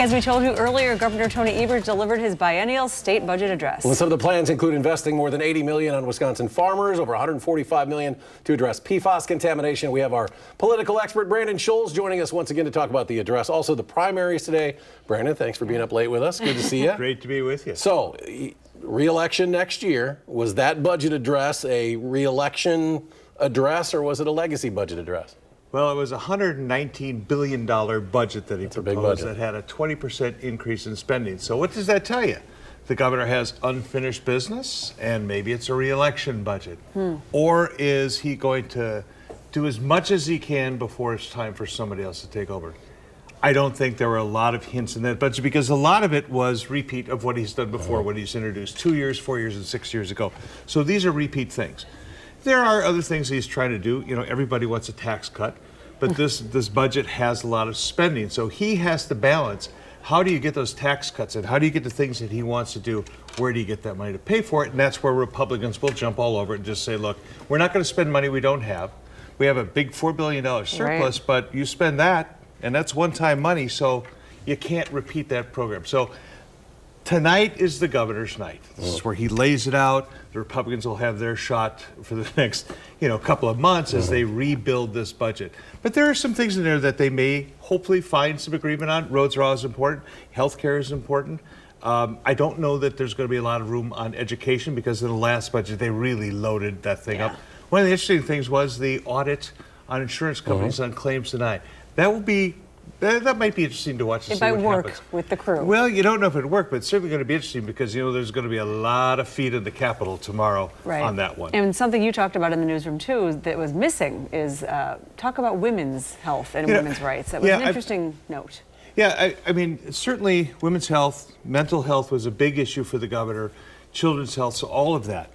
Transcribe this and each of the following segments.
As we told you earlier, Governor Tony Evers delivered his biennial state budget address. Well, some of the plans include investing more than $80 million on Wisconsin farmers, over $145 million to address PFAS contamination. We have our political expert, Brandon Scholes, joining us once again to talk about the address. Also, the primaries today. Brandon, thanks for being up late with us. Good to see you. Great to be with you. So, re-election next year. Was that budget address a re-election address, or was it a legacy budget address? Well, it was a $119 billion budget that he proposed that had a 20% increase in spending. So what does that tell you? The governor has unfinished business, and maybe it's a re-election budget. Or is he going to do as much as he can before it's time for somebody else to take over? I don't think there were a lot of hints in that budget, because a lot of it was repeat of what he's done before, what he's introduced 2 years, 4 years, and 6 years ago. So these are repeat things. There are other things he's trying to do. You know, everybody wants a tax cut, but this budget has a lot of spending. So he has to balance, how do you get those tax cuts and how do you get the things that he wants to do? Where do you get that money to pay for it? And that's where Republicans will jump all over it and just say, look, we're not going to spend money we don't have. We have a big $4 billion surplus, but you spend that, and that's one-time money, so you can't repeat that program. So tonight is the governor's night. This is where he lays it out. The Republicans will have their shot for the next, couple of months as they rebuild this budget. But there are some things in there that they may hopefully find some agreement on. Roads are always important. Healthcare is important. I don't know that there's going to be a lot of room on education, because in the last budget they really loaded that thing up. One of the interesting things was the audit on insurance companies on claims denied. That might be interesting to watch. It might work with the crew. Well, you don't know if it worked, but it's certainly going to be interesting, because there's going to be a lot of feet in the Capitol tomorrow on that one. And something you talked about in the newsroom too that was missing is talk about women's health and women's rights. That was an interesting note. Yeah, I mean, certainly women's health, mental health was a big issue for the governor, children's health, so all of that.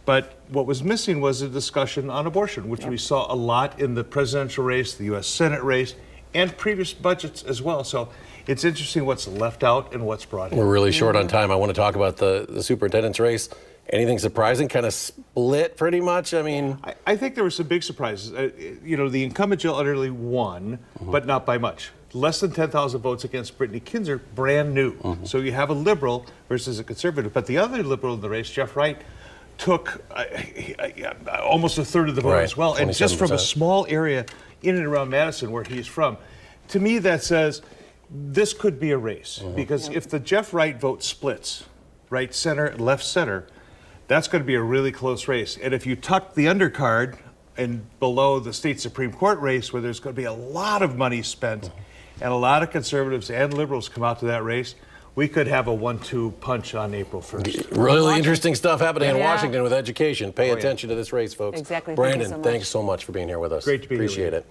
But what was missing was a discussion on abortion, which we saw a lot in the presidential race, the U.S. Senate race, and previous budgets as well. So it's interesting what's left out and what's brought in. We're really short on time. I want to talk about the superintendent's race. Anything surprising? Kind of split pretty much? I mean, I think there were some big surprises. The incumbent Jill utterly won, but not by much. Less than 10,000 votes against Brittany Kinzer, brand new. So you have a liberal versus a conservative. But the other liberal in the race, Jeff Wright, took almost a third of the vote as well. And just from a small area in and around Madison, where he's from, to me that says this could be a race. Because if the Jeff Wright vote splits, right center and left center, that's going to be a really close race. And if you tuck the undercard and below the state Supreme Court race, where there's going to be a lot of money spent and a lot of conservatives and liberals come out to that race, we could have a 1-2 punch on April 1st. Really interesting stuff happening in Washington with education. Pay attention to this race, folks. Exactly. Brandon, thanks so much for being here with us. Great to be here. Appreciate it.